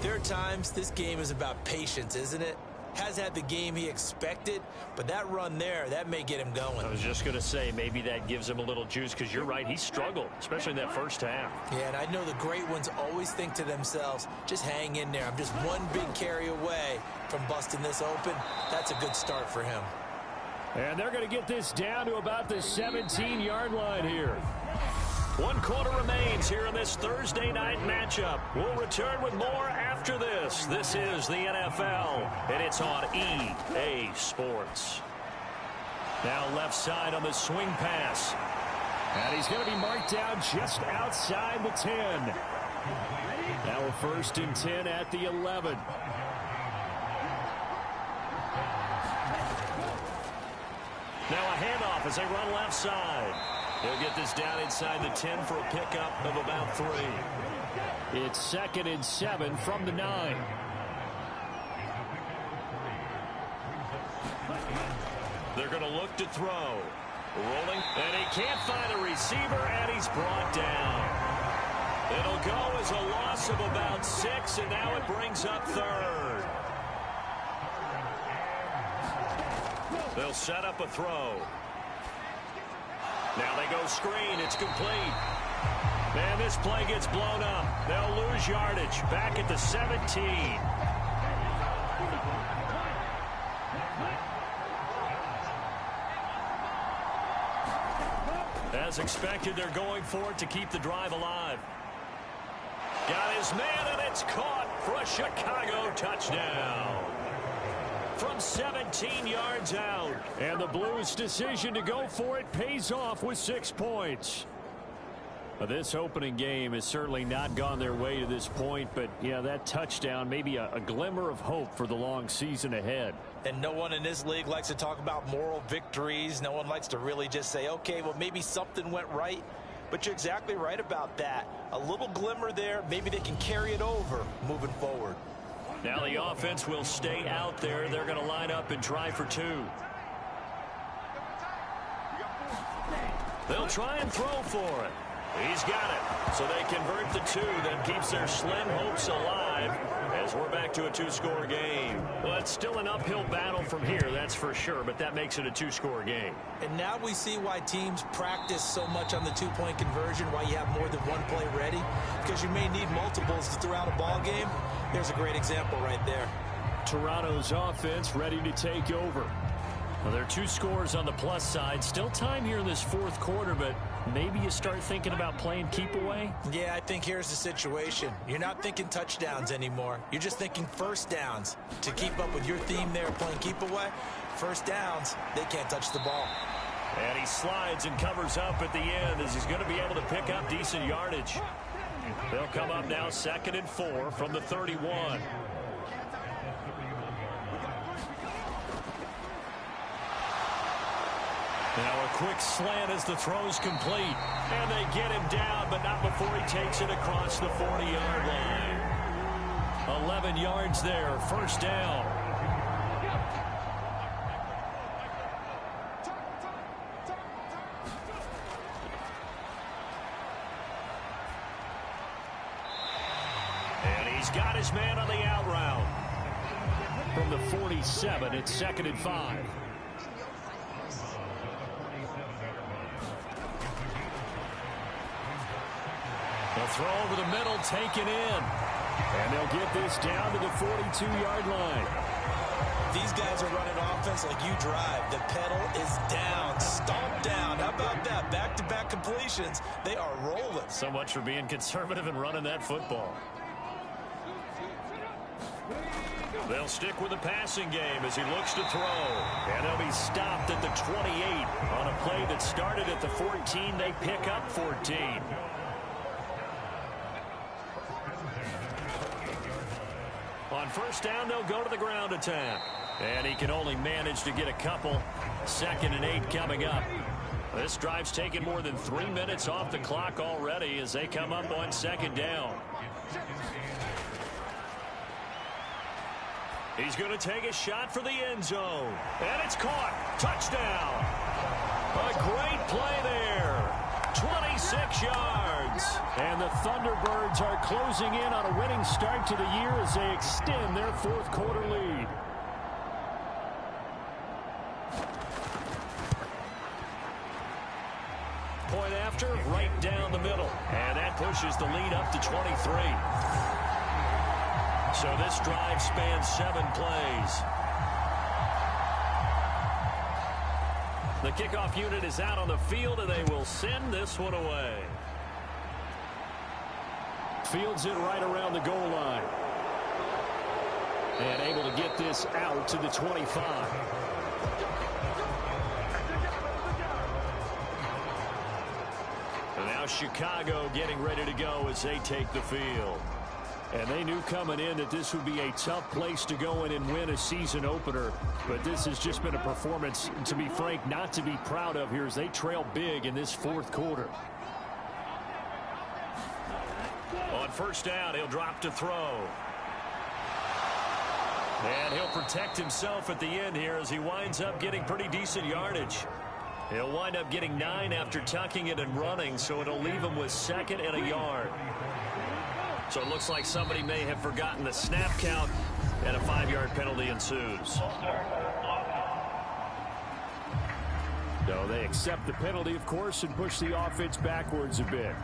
there are times this game is about patience, isn't it? Has had the game he expected, but that run there, that may get him going. I was just going to say, maybe that gives him a little juice, because you're right, he struggled, especially in that first half. Yeah, and I know the great ones always think to themselves, just hang in there. I'm just 1 big carry away from busting this open. That's a good start for him. And they're going to get this down to about the 17-yard line here. 1 quarter remains here in this Thursday night matchup. We'll return with more after this. This is the NFL, and it's on EA Sports. Now left side on the swing pass. And he's going to be marked down just outside the 10. Now a 1st and 10 at the 11. Now a handoff as they run left side. He'll get this down inside the 10 for a pickup of about 3. It's 2nd and 7 from the 9. They're going to look to throw. Rolling, and he can't find a receiver, and he's brought down. It'll go as a loss of about 6, and now it brings up 3rd. They'll set up a throw. Now they go screen. It's complete. And this play gets blown up. They'll lose yardage. Back at the 17. As expected, they're going for it to keep the drive alive. Got his man, and it's caught for a Chicago touchdown. From 17 yards out. And the Blues' decision to go for it pays off with 6 points. This opening game has certainly not gone their way to this point, but yeah, that touchdown, maybe a glimmer of hope for the long season ahead. And no one in this league likes to talk about moral victories. No one likes to really just say, okay, well, maybe something went right. But you're exactly right about that. A little glimmer there. Maybe they can carry it over moving forward. Now the offense will stay out there. They're going to line up and try for 2. They'll try and throw for it. He's got it. So they convert the 2. That keeps their slim hopes alive as we're back to a 2-score game. Well, it's still an uphill battle from here, that's for sure, but that makes it a 2-score game. And now we see why teams practice so much on the 2-point conversion, why you have more than one play ready, because you may need multiples to throw out a ball game. There's a great example right there. Toronto's offense ready to take over. Well, there are 2 scores on the plus side. Still time here in this 4th quarter, but maybe you start thinking about playing keep away? Yeah, I think here's the situation. You're not thinking touchdowns anymore. You're just thinking first downs. To keep up with your theme there, playing keep away, first downs, they can't touch the ball. And he slides and covers up at the end as he's going to be able to pick up decent yardage. They'll come up now 2nd and 4 from the 31. Now a quick slant as the throw's complete. And they get him down, but not before he takes it across the 40-yard line. 11 yards there, first down. And he's got his man on the out route. From the 47, it's 2nd and 5. They'll throw over the middle, taken in. And they'll get this down to the 42-yard line. These guys are running offense like you drive. The pedal is down, stomped down. How about that? Back-to-back completions. They are rolling. So much for being conservative and running that football. They'll stick with the passing game as he looks to throw. And they'll be stopped at the 28 on a play that started at the 14. They pick up 14. On first down, they'll go to the ground attack. And he can only manage to get a couple. 2nd and 8 coming up. This drive's taken more than 3 minutes off the clock already as they come up on 2nd down. He's going to take a shot for the end zone. And it's caught. Touchdown. A great play there. 26 yards. And the Thunderbirds are closing in on a winning start to the year as they extend their 4th quarter lead. Point after, right down the middle. And that pushes the lead up to 23. So this drive spans 7 plays. The kickoff unit is out on the field, and they will send this one away. Fields it right around the goal line. And able to get this out to the 25. And now Chicago getting ready to go as they take the field. And they knew coming in that this would be a tough place to go in and win a season opener. But this has just been a performance, to be frank, not to be proud of here as they trail big in this 4th quarter. On first down, he'll drop to throw. And he'll protect himself at the end here as he winds up getting pretty decent yardage. He'll wind up getting 9 after tucking it and running, so it'll leave him with 2nd and a yard. So it looks like somebody may have forgotten the snap count, and a 5-yard penalty ensues. No, they accept the penalty, of course, and push the offense backwards a bit.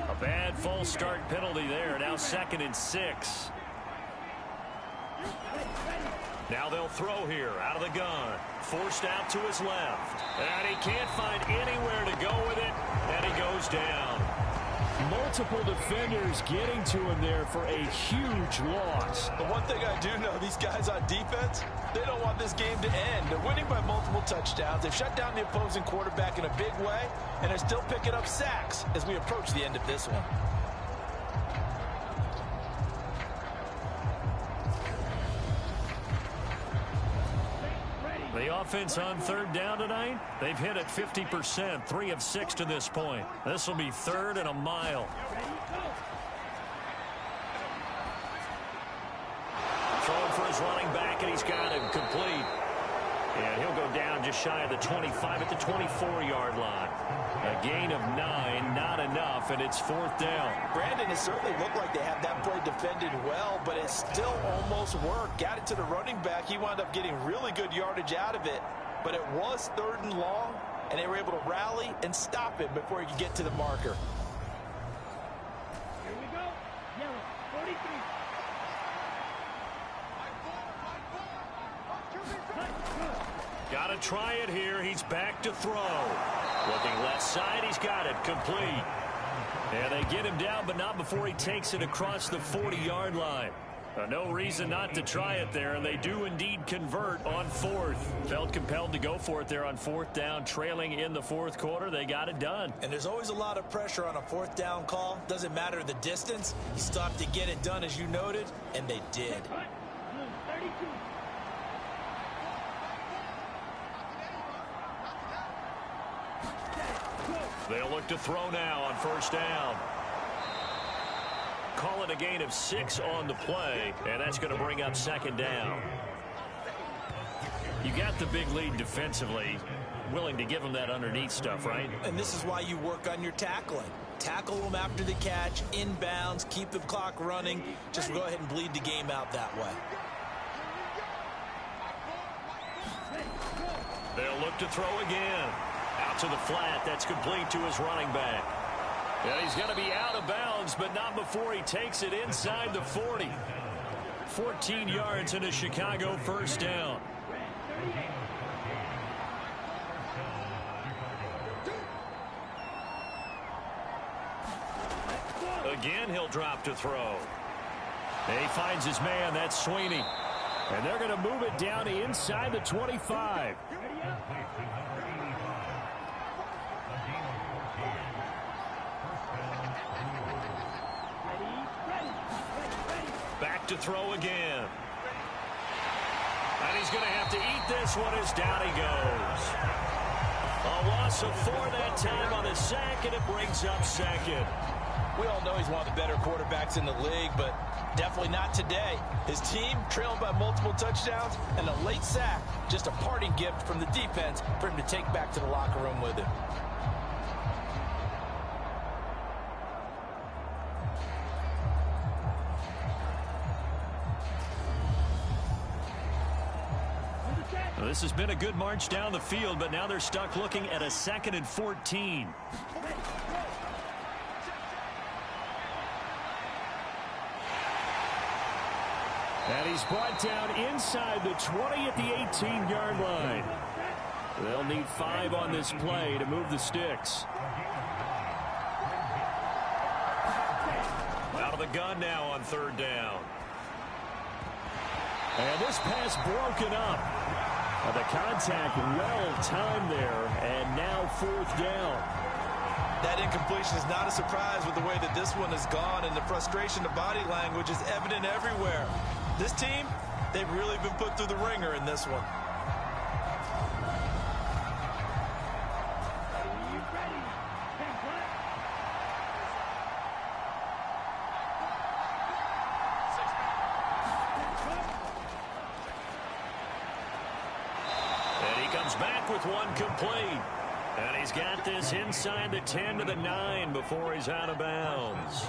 A bad false start penalty there. Now 2nd and 6. Now they'll throw here out of the gun. Forced out to his left. And he can't find anywhere to go with it. And he goes down. Multiple defenders getting to him there for a huge loss. The one thing I do know, these guys on defense, they don't want this game to end. They're winning by multiple touchdowns. They've shut down the opposing quarterback in a big way, and they're still picking up sacks as we approach the end of this one. The offense on 3rd down tonight, they've hit it 50%, 3 of 6 to this point. This will be 3rd and a mile. Throwing for his running back, and he's got him complete. And he'll go down just shy of the 25 at the 24-yard line. A gain of 9, not enough, and it's 4th down. Brandon, it certainly looked like they had that play defended well, but it still almost worked. Got it to the running back. He wound up getting really good yardage out of it, but it was 3rd and long, and they were able to rally and stop him before he could get to the marker. Here we go. Yellow, 43. Got to try it here. He's back to throw. Looking left side. He's got it complete. And they get him down, but not before he takes it across the 40-yard line. No reason not to try it there, and they do indeed convert on 4th. Felt compelled to go for it there on 4th down, trailing in the 4th quarter. They got it done. And there's always a lot of pressure on a 4th down call. Doesn't matter the distance. He stopped to get it done, as you noted, and they did. 32. They'll look to throw now on 1st down. Call it a gain of 6 on the play, and that's going to bring up 2nd down. You got the big lead defensively. Willing to give them that underneath stuff, right? And this is why you work on your tackling. Tackle them after the catch, inbounds, keep the clock running. Just go ahead and bleed the game out that way. They'll look to throw again. Out to the flat. That's complete to his running back. And he's going to be out of bounds, but not before he takes it inside the 40. 14 yards and a Chicago 1st down. Again, he'll drop to throw. And he finds his man. That's Sweeney. And they're going to move it down to inside the 25. Back to throw again. And he's going to have to eat this one as down he goes. A loss of 4 that time on the sack, and it brings up 2nd. We all know he's one of the better quarterbacks in the league, but definitely not today. His team trailing by multiple touchdowns, and a late sack, just a parting gift from the defense for him to take back to the locker room with him. Well, this has been a good march down the field, but now they're stuck looking at a 2nd and 14. And he's brought down inside the 20 at the 18-yard line. They'll need 5 on this play to move the sticks. Out of the gun now on 3rd down. And this pass broken up. The contact well timed there, and now 4th down. That incompletion is not a surprise with the way that this one has gone, and the frustration, the body language is evident everywhere. This team, they've really been put through the ringer in this one. And he comes back with one complete. And he's got this inside the 10 to the 9 before he's out of bounds.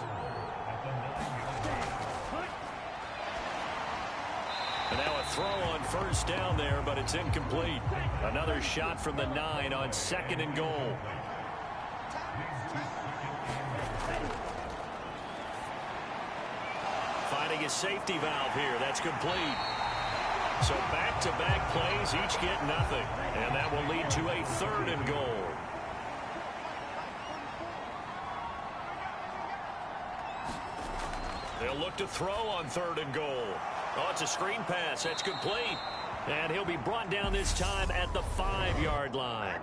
And now a throw on first down there, but it's incomplete. Another shot from the 9 on 2nd and goal. Finding a safety valve here. That's complete. So back-to-back plays, each get nothing. And that will lead to a 3rd and goal. They'll look to throw on 3rd and goal. Oh, it's a screen pass. That's complete. And he'll be brought down this time at the 5-yard line.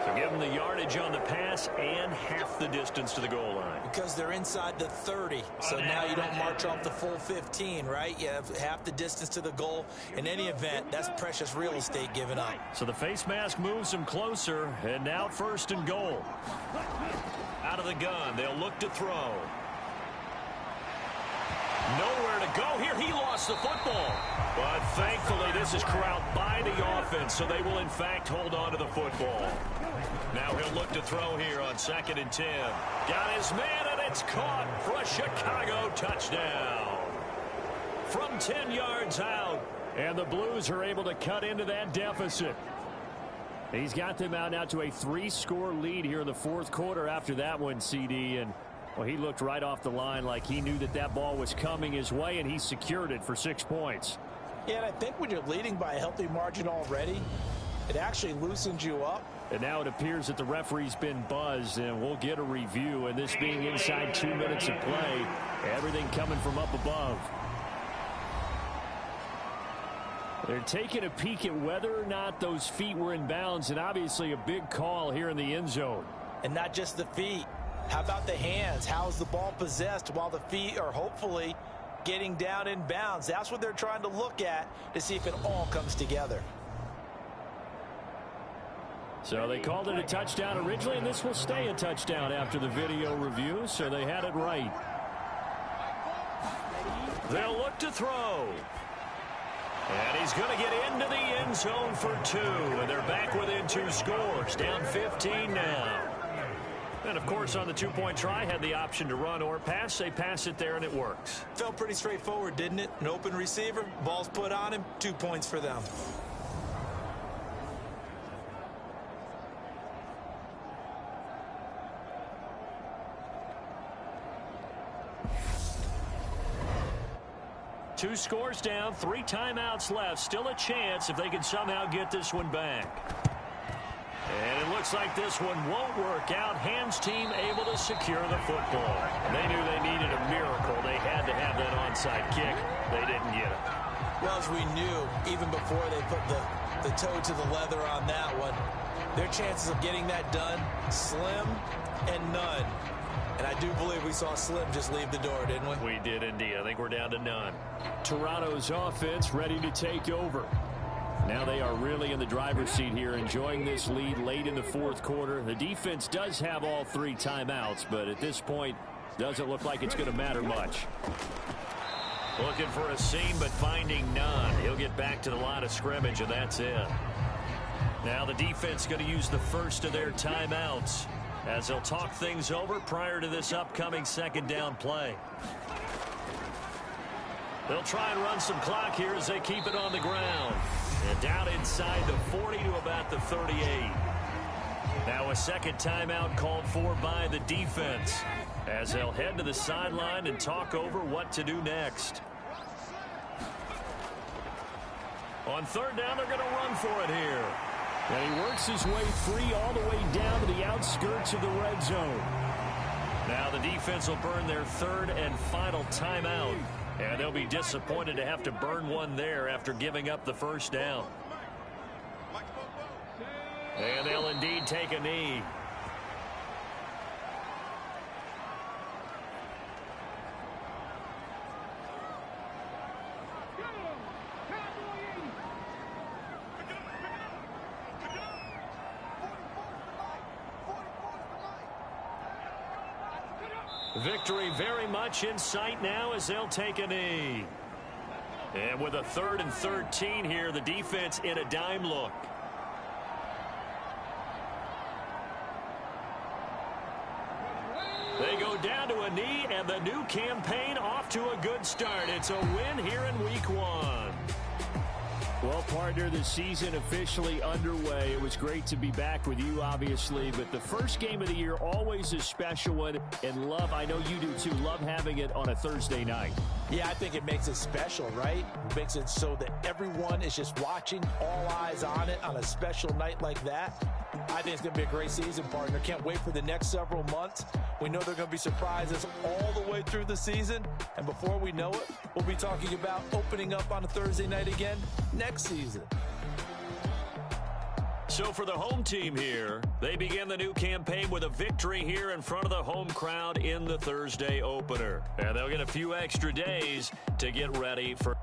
So give them the yardage on the pass and half the distance to the goal line. Because they're inside the 30, so now you don't march off the full 15, right? You have half the distance to the goal. In any event, that's precious real estate given up. So the face mask moves them closer, and now 1st and goal. Out of the gun, they'll look to throw. Nowhere to go here. He lost the football. But thankfully, this is corralled by the offense, so they will, in fact, hold on to the football. Now he'll look to throw here on 2nd and 10. Got his man, and it's caught for a Chicago touchdown. From 10 yards out. And the Blues are able to cut into that deficit. He's got them out now to a 3-score lead here in the 4th quarter after that one, CD. And, well, he looked right off the line like he knew that that ball was coming his way, and he secured it for 6 points. Yeah, and I think when you're leading by a healthy margin already, it actually loosens you up. And now it appears that the referee's been buzzed, and we'll get a review. And this being inside 2 minutes of play, everything coming from up above. They're taking a peek at whether or not those feet were in bounds, and obviously a big call here in the end zone. And not just the feet. How about the hands? How's the ball possessed while the feet are hopefully getting down in bounds? That's what they're trying to look at to see if it all comes together. So they called it a touchdown originally, and this will stay a touchdown after the video review, so they had it right. They'll look to throw. And he's going to get into the end zone for 2, and they're back within 2 scores, down 15 now. And, of course, on the 2-point try, had the option to run or pass. They pass it there, and it works. Felt pretty straightforward, didn't it? An open receiver, ball's put on him, 2 points for them. Two scores down, 3 timeouts left. Still a chance if they can somehow get this one back. And it looks like this one won't work out. Hams team able to secure the football. They knew they needed a miracle. They had to have that onside kick. They didn't get it. Well, as we knew, even before they put the toe to the leather on that one, their chances of getting that done, slim and none. And I do believe we saw Slim just leave the door, didn't we? We did indeed. I think we're down to none. Toronto's offense ready to take over. Now they are really in the driver's seat here, enjoying this lead late in the 4th quarter. The defense does have all 3 timeouts, but at this point, doesn't look like it's going to matter much. Looking for a seam, but finding none. He'll get back to the line of scrimmage, and that's it. Now the defense going to use the first of their timeouts, as they'll talk things over prior to this upcoming 2nd down play. They'll try and run some clock here as they keep it on the ground. And down inside the 40 to about the 38. Now a 2nd timeout called for by the defense, as they'll head to the sideline and talk over what to do next. On 3rd down, they're going to run for it here. And he works his way free all the way down to the outskirts of the red zone. Now the defense will burn their 3rd and final timeout. And they'll be disappointed to have to burn one there after giving up the 1st down. And they'll indeed take a knee. Victory very much in sight now as they'll take a knee. And with a 3rd and 13 here, the defense in a dime look. They go down to a knee, and the new campaign off to a good start. It's a win here in Week 1. Well, partner, the season officially underway. It was great to be back with you, obviously, but the first game of the year, always a special one, and love, I know you do too, love having it on a Thursday night. Yeah, I think it makes it special, right? It makes it so that everyone is just watching, all eyes on it on a special night like that. I think it's going to be a great season, partner. Can't wait for the next several months. We know there are going to be surprises all the way through the season. And before we know it, we'll be talking about opening up on a Thursday night again next season. So for the home team here, they begin the new campaign with a victory here in front of the home crowd in the Thursday opener. And they'll get a few extra days to get ready for...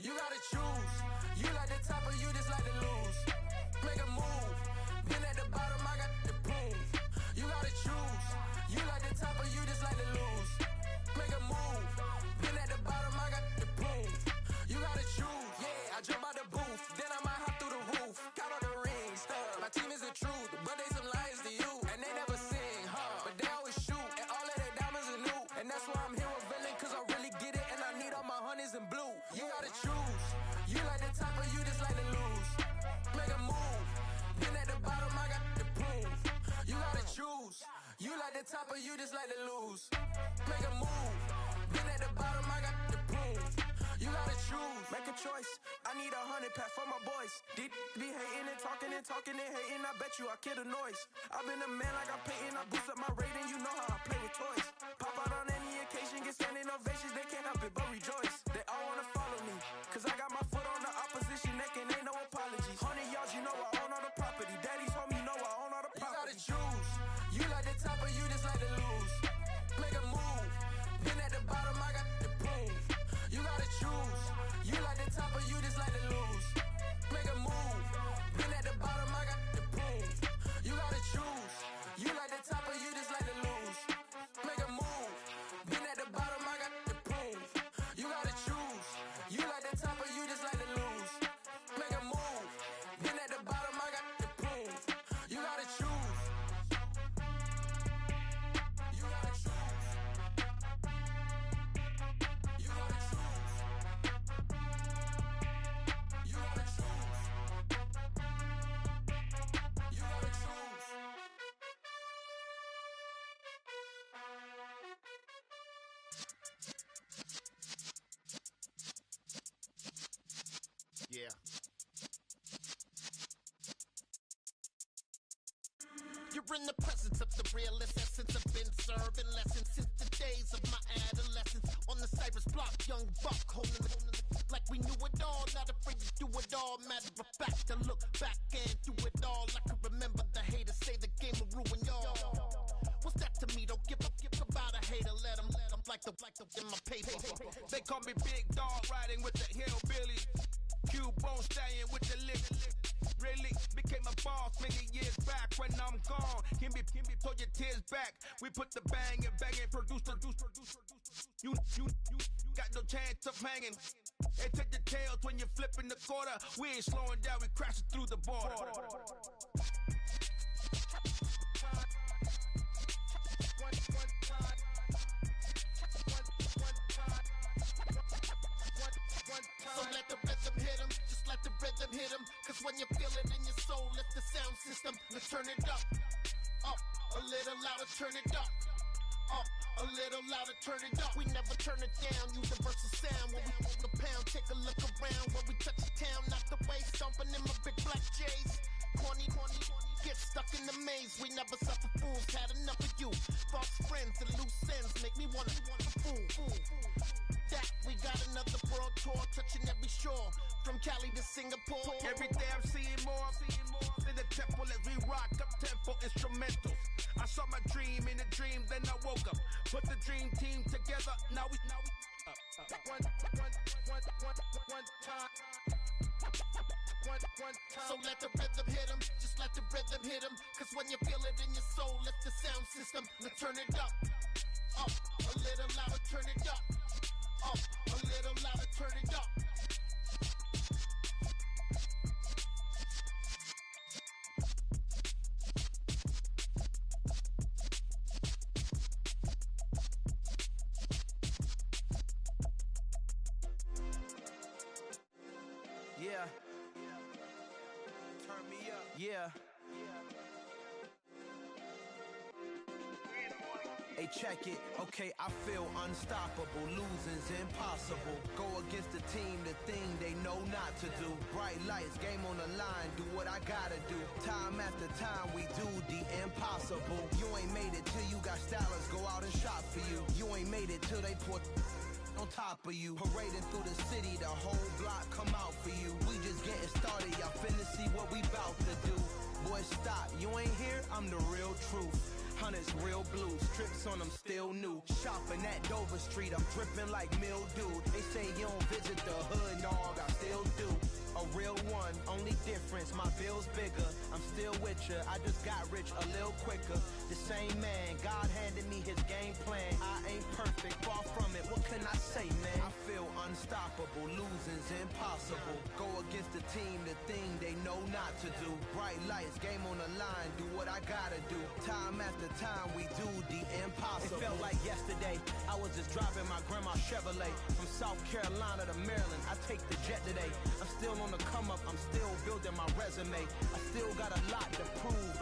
You gotta choose. You like the top or you just like to lose. Make a move. Been at the bottom, I got the boom. You gotta choose. You like the top or you just like to lose. Make a move. Been at the bottom, I got the boom. You gotta choose. Yeah, I jump out the booth. Then I might hop through the roof. Got all the rings. My team is the truth, but they some liars to you. And they never sing, but they always shoot. And all of their diamonds are new. And that's why I'm here with villain, cause I really get it. And I need all my honeys in blue. You gotta choose. You like the top or you just like to lose. Make a move. Been at the bottom, I got the boom. You gotta choose. You like the top or you just like to lose. Make a move. Been at the bottom, I got the boom. You gotta choose. Make a choice. I need 100 pack for my boys. Be hating and talking and talking and hating. I bet you I kill the noise. I've been a man like I'm Peyton. I boost up my rating. You know how I play with toys. Pop out on any occasion, get standing ovations. They can't help it but rejoice. They all wanna follow me, cause I got my foot on the opposition neck and ain't no apologies. 100 yards, you know I own all the property. Daddy's home, you know I own all the property. You gotta choose. You like the top or you just like to lose. Make a move. Been at the bottom, I got the boom. You gotta choose. You like the top or you just like to lose. Make a move. Been at the bottom, I got the boom. You gotta choose. You like the top or you just like to lose. Make a move. Been at the bottom, I got the boom. You gotta choose. You like the top or you just like to lose. Make a move. Been at the bottom, I got the boom. You gotta choose. You gotta choose. You gotta choose. You gotta choose. You gotta choose. Yeah. You're in the presence of the realest essence. I've been serving lessons since the days of my adolescence. On the Cypress block, young buck holding the like we knew it all, not afraid to do it all. Matter of fact, to look back and do it all. I can remember the haters say the game will ruin y'all. What's that to me? Don't give about a hater. Let them like the in my paper. They call me Big Dog, riding with the hillbillies. Q-Bone staying with the lick. Really became a boss many years back. When I'm gone, can be pull your tears back. We put the bang and produce. You got no chance of hanging. They take the tails when you're flipping the quarter. We ain't slowing down, we crashing through the border. So let the rhythm hit him, just let the rhythm hit him. Cause when you feel it in your soul, lift the sound system. Let's turn it up, a little louder, turn it up. A little louder, turn it up. We never turn it down, universal sound. When we walk the pound, take a look around. When we touch the town, knock the way, stomping in my big black J's. Corny, get stuck in the maze. We never suffer fools, had enough of you. False friends and loose ends make me wanna fool. That we got another world tour, touching every shore, from Cali to Singapore. Every day I'm seeing more in the temple as we rock up tempo instrumentals. I saw my dream in a dream, then I woke up. Put the dream team together, now we one time. time. So let the rhythm hit him, just let the rhythm hit him. Cause when you feel it in your soul, lift the sound system. Now turn it up, a little louder, turn it up, a little louder, turn it up. Yeah. Turn me up. Yeah. Hey, check it. Okay, I feel unstoppable. Losing's impossible. Go against the team, the thing they know not to do. Bright lights, game on the line, do what I gotta do. Time after time, we do the impossible. You ain't made it till you got stylers go out and shop for you. You ain't made it till they put on top of you. Parading through the city, the whole block come out for you. We just getting started, y'all finna see what we bout to do. Boy, stop, you ain't here, I'm the real truth. Hunters, real blue, strips on them still new. Shopping at Dover Street, I'm dripping like mildew. They say you don't visit the hood, dog, I still do. A real one, only difference, my bill's bigger. I'm still with ya, I just got rich a little quicker. The same man, God handed me his game plan. I ain't perfect, far from it, what can I say, man? I feel unstoppable, losing's impossible. Go against the team, the thing they know not to do. Bright lights, game on the line, do what I gotta do. Time after time, we do the impossible. It felt like yesterday, I was just driving my grandma's Chevrolet. From South Carolina to Maryland, I take the jet today. I'm still on the come up, I'm still building my resume. I still got a lot to prove,